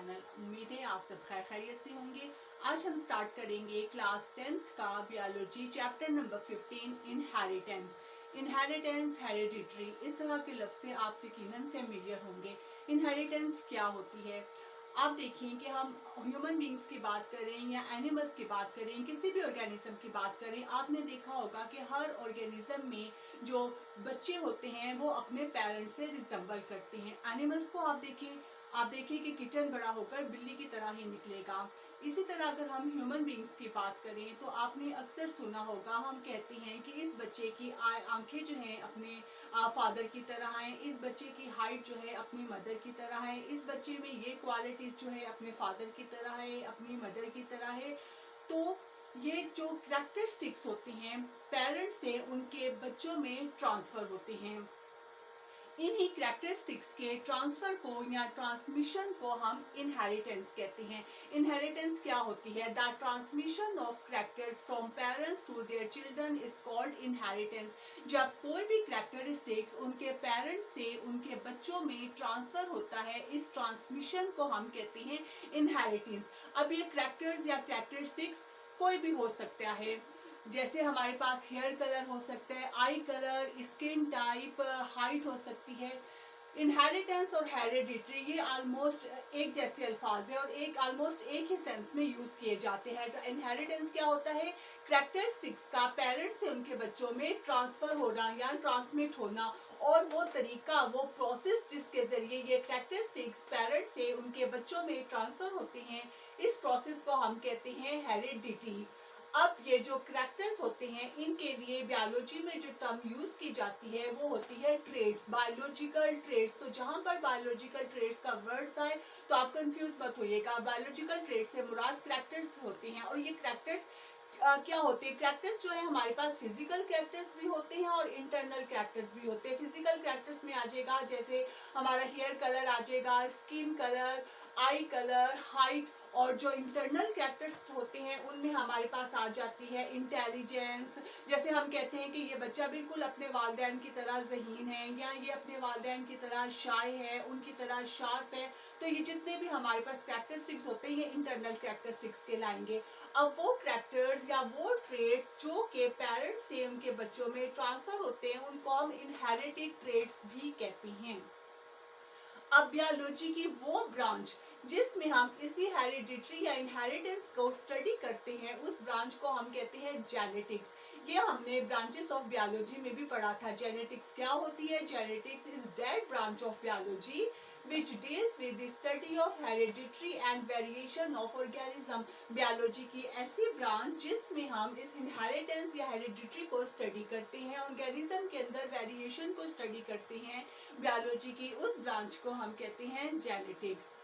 Channel. उम्मीद है आप सब खैर खैरियत से होंगे। आज हम स्टार्ट करेंगे क्लास 10th का biology chapter number 15 inheritance. Inheritance, hereditary, इस तरह के लफ्ज़ से आप यकीनन फेमिलियर होंगे। इनहेरिटेंस क्या होती है? आप देखें कि हम ह्यूमन बींग्स की बात करें या एनिमल्स की बात करें, किसी भी ऑर्गेनिज्म की बात करें, आपने देखा होगा कि हर ऑर्गेनिज्म में जो बच्चे होते हैं वो अपने पेरेंट्स से रिजेंबल करते हैं। एनिमल्स को आप देखें कि किटन बड़ा होकर बिल्ली की तरह ही निकलेगा। इसी तरह अगर हम ह्यूमन बींग्स की बात करें तो आपने अक्सर सुना होगा, हम कहते हैं कि इस बच्चे की आंखें जो हैं अपने फादर की तरह हैं, इस बच्चे की हाइट जो है अपनी मदर की तरह है, इस बच्चे में ये क्वालिटीज जो है अपने फादर की तरह है, अपनी मदर की तरह है। तो ये जो कैरेक्टरिस्टिक्स होती हैं पेरेंट्स से उनके बच्चों में ट्रांसफर होते हैं। इन्हीं कैरेक्टरिस्टिक्स के ट्रांसफर को या ट्रांसमिशन को हम इनहेरिटेंस कहते हैं। इनहेरिटेंस क्या होती है? The transmission of characters from parents to their children is called inheritance. जब कोई भी कैरेक्टरिस्टिक्स उनके पेरेंट्स से उनके बच्चों में ट्रांसफर होता है, इस ट्रांसमिशन को हम कहते हैं इनहेरिटेंस। अब ये कैरेक्टर्स या कैरेक्टरिस्टिक्स कोई भी हो सकता है, जैसे हमारे पास हेयर कलर हो सकता है, आई कलर, स्किन टाइप, हाइट हो सकती है। इनहेरिटेंस और हेरिडिटरी ये ऑलमोस्ट एक जैसे अल्फाज है और ऑलमोस्ट एक ही सेंस में यूज किए जाते हैं। तो इनहेरिटेंस क्या होता है? कैरेक्टरिस्टिक्स का पेरेंट्स से उनके बच्चों में ट्रांसफर होना या ट्रांसमिट होना, और वो तरीका, वो प्रोसेस जिसके जरिए ये कैरेक्टरिस्टिक्स पेरेंट्स से उनके बच्चों में ट्रांसफर होते हैं, इस प्रोसेस को हम कहते हैं हेरिडिटी। अब ये जो कैरेक्टर्स होते हैं इनके लिए बायोलॉजी में जो टर्म यूज की जाती है वो होती है ट्रेड्स, बायोलॉजिकल ट्रेड्स। तो जहां पर बायोलॉजिकल ट्रेड्स का वर्ड्स आए तो आप कंफ्यूज मत होइएगा। बायोलॉजिकल ट्रेड्स से मुराद कैरेक्टर्स होते हैं, और ये कैरेक्टर्स क्या होते हैं? कैरेक्टर्स जो है हमारे पास फिजिकल कैरेक्टर्स भी होते हैं और इंटरनल कैरेक्टर्स भी होते हैं। फिजिकल कैरेक्टर्स में आ जाएगा जैसे हमारा हेयर कलर आ जाएगा, स्किन कलर, आई कलर, हाइट। और जो इंटरनल कैरेक्टर्स होते हैं उनमें हमारे पास आ जाती है इंटेलिजेंस। जैसे हम कहते हैं कि ये बच्चा बिल्कुल अपने वालिदैन की तरह ज़हीन है, या ये अपने वालिदैन की तरह शाय है, उनकी तरह शार्प है। तो ये जितने भी हमारे पास कैरेक्टरिस्टिक्स होते हैं ये इंटरनल कैरेक्टरिस्टिक्स कहलाएंगे। अब वो कैरेक्टर्स या वो ट्रेड्स जो के पेरेंट्स से उनके बच्चों में ट्रांसफर होते हैं उनको हम इनहेरिटेड ट्रेड्स भी कहते हैं। अब बायोलॉजी की वो ब्रांच जिसमें हम इसी हेरिडिटरी या इनहेरिटेंस को स्टडी करते हैं, उस ब्रांच को हम कहते हैं जेनेटिक्स। ये हमने ब्रांचेस ऑफ बायोलॉजी में भी पढ़ा था। जेनेटिक्स क्या होती है? Genetics is that branch of biology which deals with the study of hereditary and variation of organism। Biology की ऐसी ब्रांच जिसमें हम इस इनहेरिटेंस या हेरिडिटरी को स्टडी करते हैं, ऑर्गेनिज्म के अंदर वेरिएशन को स्टडी करते हैं। बायोलॉजी की उस ब्रांच को हम कहते हैं जेनेटिक्स।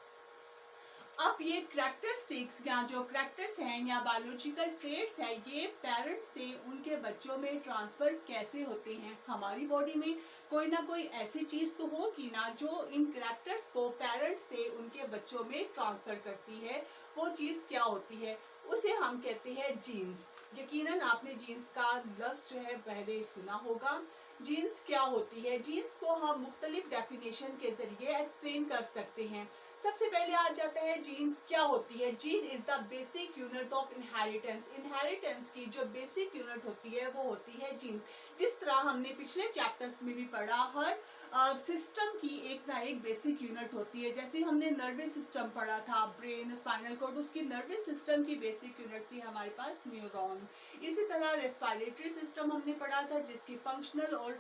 अब ये कैरेक्टरिस्टिक्स या जो कैरेक्टर्स हैं या बायोलॉजिकल ट्रेड्स हैं, ये पेरेंट्स से उनके बच्चों में ट्रांसफर कैसे होते हैं? हमारी बॉडी में कोई ना कोई ऐसी चीज तो होगी ना जो इन कैरेक्टर्स को पेरेंट्स से उनके बच्चों में ट्रांसफर करती है। वो चीज क्या होती है? उसे हम कहते हैं जीन्स। यकीनन आपने जीन्स का लफ्ज जो है पहले सुना होगा। जीन्स क्या होती है? जीन्स को हम मुख्तलिफ डेफिनेशन के जरिए एक्सप्लेन कर सकते हैं। सबसे पहले आ जाता है जीन क्या होती है? Gene is the basic unit of inheritance. Inheritance की जो बेसिक यूनिट होती है वो होती है जीन्स। जिस तरह हमने पिछले चैप्टर्स में भी पढ़ा, हर सिस्टम की एक ना एक बेसिक यूनिट होती है। जैसे हमने नर्वस सिस्टम पढ़ा था, ब्रेन, स्पाइनल कॉर्ड, उसकी नर्वस सिस्टम की बेसिक यूनिट थी हमारे पास न्यूरॉन। इसी तरह रेस्पिरेटरी सिस्टम हमने पढ़ा था जिसकी फंक्शनल और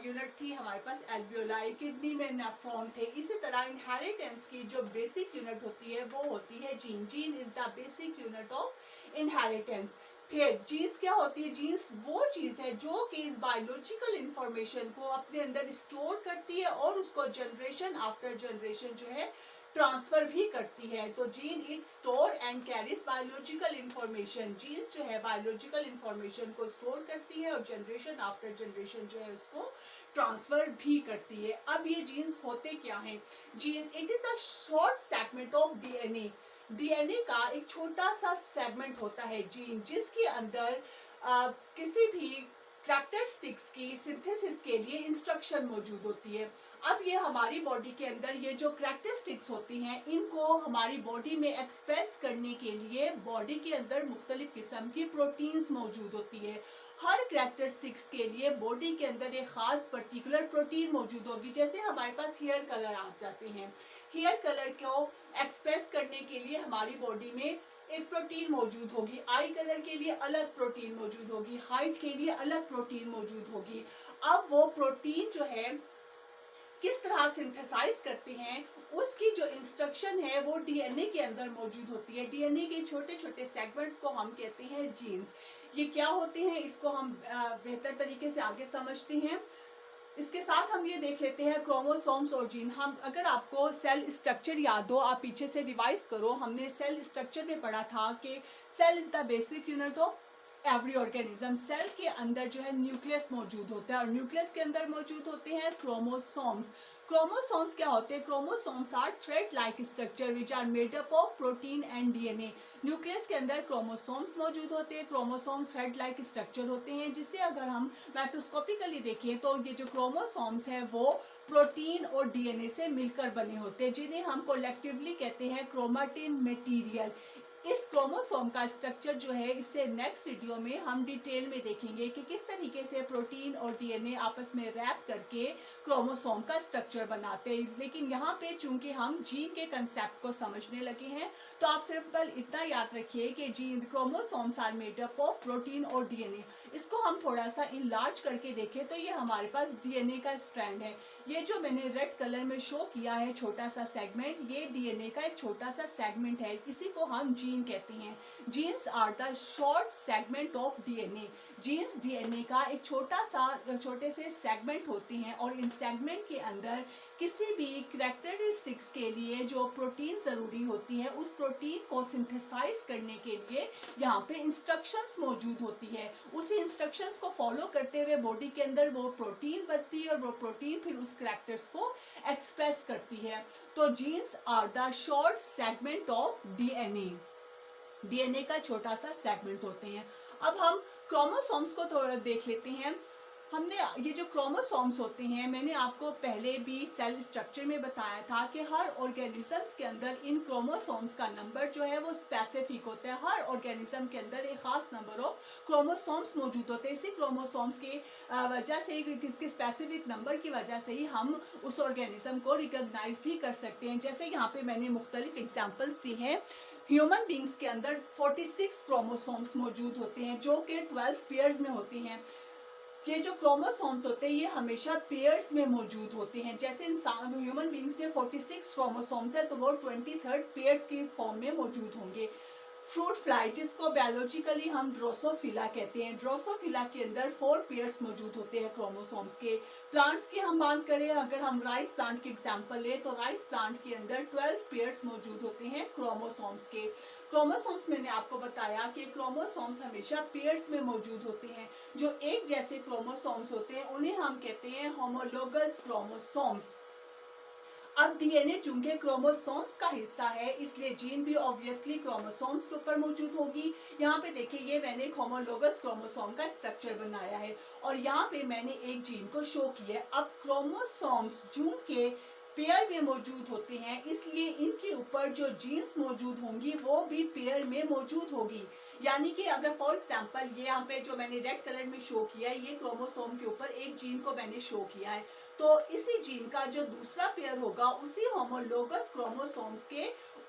यूनिट थी हमारे पास एल्वियोलाई। किडनी में नेफ्रॉन थे। इसी तरह इनहेरिटेंस की जो बेसिक यूनिट होती है वो होती है gene. Gene is the basic unit of inheritance. फिर जीन्स क्या होती है? जीन्स वो चीज है जो कि इस बायोलॉजिकल इंफॉर्मेशन को अपने अंदर स्टोर करती है और उसको जनरेशन आफ्टर जनरेशन जो है ट्रांसफर भी करती है। तो gene it store and carries biological information. Genes जो है बायोलॉजिकल इंफॉर्मेशन को स्टोर करती है और जनरेशन आफ्टर जनरेशन जो है उसको ट्रांसफर भी करती है। अब ये जीन्स होते क्या हैं? Gene it is a short segment of DNA. DNA का एक छोटा सा सेगमेंट होता है जीन, जिसके अंदर किसी भी कैरेक्टरिस्टिक्स की सिंथेसिस के लिए इंस्ट्रक्शन मौजूद होती है। अब ये हमारी बॉडी के अंदर ये जो कैरेक्टरिस्टिक्स होती हैं, इनको हमारी बॉडी में एक्सप्रेस करने के लिए बॉडी के अंदर मुख्तलिफ किस्म की प्रोटीन्स मौजूद होती है। हर कैरेक्टरिस्टिक्स के लिए बॉडी के अंदर एक खास पर्टिकुलर प्रोटीन मौजूद होगी। जैसे हमारे पास हेयर कलर आ जाते हैं, हेयर कलर को एक्सप्रेस करने के लिए हमारी बॉडी में एक प्रोटीन मौजूद होगी, आई कलर के लिए अलग प्रोटीन मौजूद होगी, हाइट के लिए अलग प्रोटीन मौजूद होगी। अब वो प्रोटीन जो है किस तरह सिंथेसाइज करते हैं, उसकी जो इंस्ट्रक्शन है वो डीएनए के अंदर मौजूद होती है। डीएनए के छोटे छोटे सेगमेंट्स को हम कहते हैं जीन्स। ये क्या होते हैं, इसको हम बेहतर तरीके से आगे समझते हैं। इसके साथ हम ये देख लेते हैं क्रोमोसोम्स और जीन। हम अगर आपको सेल स्ट्रक्चर याद हो, आप पीछे से रिवाइज करो, हमने सेल स्ट्रक्चर में पढ़ा था कि cell is the basic unit of every organism. Cell के अंदर जो है न्यूक्लियस मौजूद होता है और न्यूक्लियस के अंदर मौजूद होते हैं क्रोमोसोम्स। क्रोमोसोम्स क्या होते हैं? Chromosomes are thread like structure which are made up of protein and DNA. Nucleus के अंदर क्रोमोसोम्स मौजूद होते हैं, क्रोमोसोम थ्रेड लाइक स्ट्रक्चर होते हैं, जिसे अगर हम माइक्रोस्कोपिकली देखें तो ये जो क्रोमोसोम्स हैं वो प्रोटीन और डीएनए से मिलकर बने होते हैं, जिन्हें हम कोलेक्टिवली कहते हैं क्रोमेटिन मटेरियल। इस क्रोमोसोम का स्ट्रक्चर जो है, इससे नेक्स्ट वीडियो में हम डिटेल में देखेंगे कि किस तरीके से प्रोटीन और डीएनए आपस में रैप करके क्रोमोसोम का स्ट्रक्चर बनाते हैं। लेकिन यहाँ पे चूंकि हम जीन के कंसेप्ट को समझने लगे हैं, तो आप सिंपल इतना याद रखिए कि gene chromosomes are made up of protein और डीएनए। इसको हम थोड़ा सा इनलार्ज करके देखें तो ये हमारे पास डीएनए का स्ट्रैंड है। ये जो मैंने रेड कलर में शो किया है छोटा सा सेगमेंट, ये डीएनए का एक छोटा सा सेगमेंट है, इसी को हम जीन कहते हैं। Genes are the short segment of DNA. Genes DNA का एक छोटे से सेगमेंट होते हैं और इन सेगमेंट के अंदर किसी भी कैरेक्टरिस्टिक्स के लिए जो प्रोटीन जरूरी होती है, उस प्रोटीन को सिंथेसाइज करने के लिए यहाँ पे इंस्ट्रक्शंस मौजूद होती है। उसी इंस्ट्रक्शंस को फॉलो करते हुए बॉडी के अंदर वो प्रोटीन बनती है और वो प्रोटीन फिर उस कैरेक्टर्स को एक्सप्रेस करती है। तो genes are the short segment of DNA. DNA का छोटा सा सेगमेंट होते हैं। अब हम क्रोमोसोम्स को थोड़ा देख लेते हैं। हमने ये जो क्रोमोसोम्स होते हैं, मैंने आपको पहले भी सेल स्ट्रक्चर में बताया था कि हर ऑर्गेनिजम्स के अंदर इन क्रोमोसोम्स का नंबर जो है वो स्पेसिफिक होता है। हर ऑर्गेनिज्म के अंदर एक खास नंबर ऑफ क्रोमोसोम्स मौजूद होते हैं। इसी क्रोमोसोम्स की वजह से, किसके स्पेसिफिक नंबर की वजह से ही हम उस ऑर्गेनिज्म को रिकॉग्नाइज भी कर सकते हैं। जैसे यहाँ पे मैंने मुख्तलिफ एग्जाम्पल्स दी हैं। ह्यूमन बींग्स के अंदर 46 क्रोमोसोम्स मौजूद होते हैं जो कि 12 पेयर्स में होते हैं। ये जो क्रोमोसोम्स होते हैं ये हमेशा पेयर्स में मौजूद होते हैं। जैसे इंसान ह्यूमन बींग्स में 46 क्रोमोसोम्स है तो वो 23 पेयर्स की फॉर्म में मौजूद होंगे। फ्रूट फ्लाई, जिसको बायोलॉजिकली हम ड्रोसोफिला कहते हैं, ड्रोसोफिला के अंदर 4 पेयर्स मौजूद होते हैं क्रोमोसोम्स के। प्लांट्स की हम बात करें, अगर हम राइस प्लांट की एग्जांपल लें तो राइस प्लांट के अंदर 12 पेयर्स मौजूद होते हैं क्रोमोसोम्स के। क्रोमोसोम्स मैंने आपको बताया कि क्रोमोसोम्स हमेशा पेयर्स में मौजूद होते हैं। जो एक जैसे क्रोमोसोम्स होते हैं उन्हें हम कहते हैं होमोलोगस क्रोमोसोम्स। अब डीएनए चूंकि क्रोमोसोम्स का हिस्सा है, इसलिए जीन भी ऑब्वियसली क्रोमोसोम्स के ऊपर मौजूद होगी। यहाँ पे देखिए, ये मैंने एक होमोलोगस क्रोमोसोम का स्ट्रक्चर बनाया है और यहाँ पे मैंने एक जीन को शो किया है। अब क्रोमोसोम्स चूंकि पेयर में मौजूद होते हैं, इसलिए इनके ऊपर जो जीन्स मौजूद होंगी वो भी पेयर में मौजूद होगी। यानी कि अगर फॉर एग्जांपल ये यहाँ पे जो मैंने रेड कलर में शो किया है, ये क्रोमोसोम के ऊपर एक जीन को मैंने शो किया है, तो इसी जीन का जो दूसरा पेयर होगा उसी होमोलोगस क्रोमोसोम्स के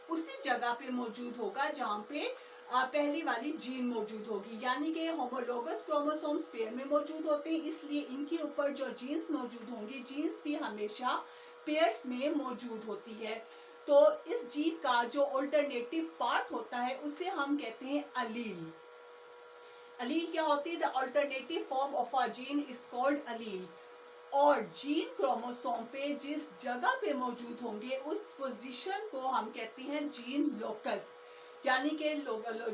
उसी जगह पे मौजूद होगा जहाँ पे पहली वाली जीन मौजूद होगी। यानी कि होमोलोगस क्रोमोसोम्स पेयर में मौजूद होते हैं, इसलिए इनके ऊपर जो जीन्स मौजूद होंगी, जीन्स भी हमेशा पेयर्स में मौजूद होती है। तो इस जीन का जो अल्टरनेटिव पार्ट होता है उसे हम कहते हैं अलील। अलील क्या होती है? The alternative form of a gene is called allele. और जीन क्रोमोसोम पे जिस जगह पे मौजूद होंगे उस पोजीशन को हम कहते हैं जीन लोकस। यानी कि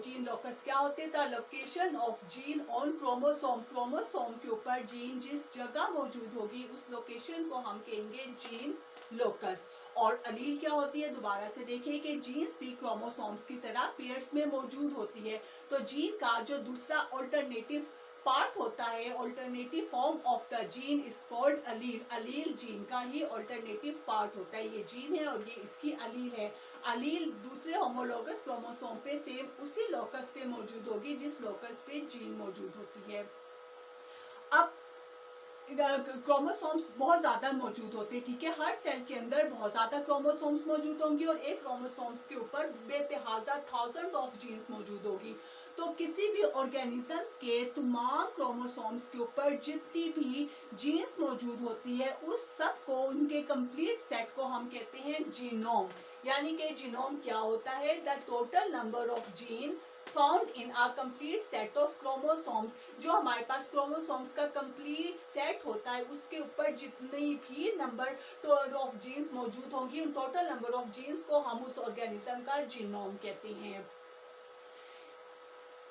जीन लोकस क्या होते हैं? The location of gene on chromosome. Chromosome के ऊपर जीन जिस जगह मौजूद होगी उस लोकेशन को हम कहेंगे जीन लोकस। और अलील क्या होती है? दोबारा से देखिए कि जीन्स भी क्रोमोसोम्स की तरह पेयर्स में मौजूद होती है। तो जीन का जो दूसरा अल्टरनेटिव पार्ट होता है, alternative form of the gene is called allele. Allele gene का ही ऑल्टरनेटिव पार्ट होता है। ये जीन है और ये इसकी अलील है। अलील दूसरे होमोलॉगस क्रोमोसोम पे सेम उसी लोकस पे मौजूद होगी जिस लोकस पे जीन मौजूद होती है। अब क्रोमोसोम्स बहुत ज्यादा मौजूद होते हैं, ठीक है। हर सेल के अंदर बहुत ज्यादा क्रोमोसोम्स मौजूद होंगी और एक क्रोमोसोम्स के ऊपर बेतहाजा थाउजेंड ऑफ जीन्स मौजूद होगी। तो किसी भी ऑर्गेनिजम्स के तमाम क्रोमोसोम्स के ऊपर जितनी भी जीन्स मौजूद होती है उस सब को, उनके कंप्लीट सेट को हम कहते हैं जीनोम। यानी कि जीनोम क्या होता है? The total number of gene found in a complete set of chromosomes. जो हमारे पास क्रोमोसोम्स का कंप्लीट सेट होता है उसके ऊपर जितनी भी नंबर ऑफ जीन्स मौजूद होंगी, उन टोटल नंबर ऑफ जीन्स को हम उस ऑर्गेनिज्म का जीनोम कहते हैं।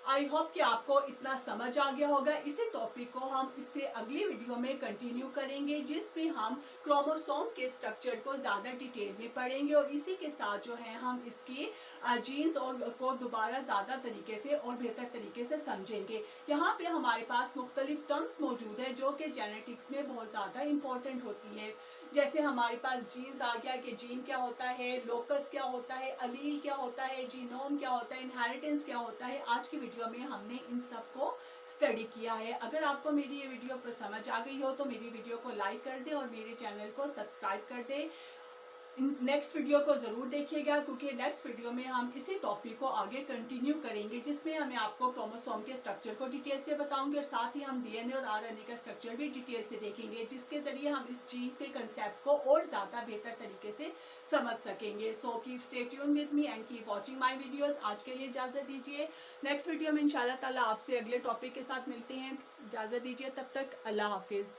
आई होप कि आपको इतना समझ आ गया होगा। इसी टॉपिक को हम इससे अगली वीडियो में कंटिन्यू करेंगे जिसमें हम क्रोमोसोम के स्ट्रक्चर को ज़्यादा डिटेल में पढ़ेंगे और इसी के साथ जो है हम इसकी जीन्स और को दोबारा ज़्यादा तरीके से और बेहतर तरीके से समझेंगे। यहाँ पे हमारे पास मुख्तलिफ टर्म्स मौजूद है जो कि जेनेटिक्स में बहुत ज़्यादा इंपॉर्टेंट होती है। जैसे हमारे पास जीन्स आ गया कि जीन क्या होता है, लोकस क्या होता है, अलील क्या होता है, जीनोम क्या होता है, इनहेरिटेंस क्या होता है। आज की वीडियो में हमने इन सब को स्टडी किया है। अगर आपको मेरी ये वीडियो समझ आ गई हो तो मेरी वीडियो को लाइक कर दें और मेरे चैनल को सब्सक्राइब कर दें। नेक्स्ट वीडियो को जरूर देखिएगा क्योंकि नेक्स्ट वीडियो में हम इसी टॉपिक को आगे कंटिन्यू करेंगे जिसमें हमें आपको क्रोमोसोम के स्ट्रक्चर को डिटेल से बताऊंगी और साथ ही हम डीएनए और आरएनए का स्ट्रक्चर भी डिटेल से देखेंगे जिसके जरिए हम इस जीन के कंसेप्ट को और ज्यादा बेहतर तरीके से समझ सकेंगे। So keep stay tune with me and keep watching my videos. आज के लिए इजाजत दीजिए। नेक्स्ट वीडियो में इंशाल्लाह ताला आपसे अगले टॉपिक के साथ मिलते हैं। इजाजत दीजिए, तब तक अल्लाह हाफिज।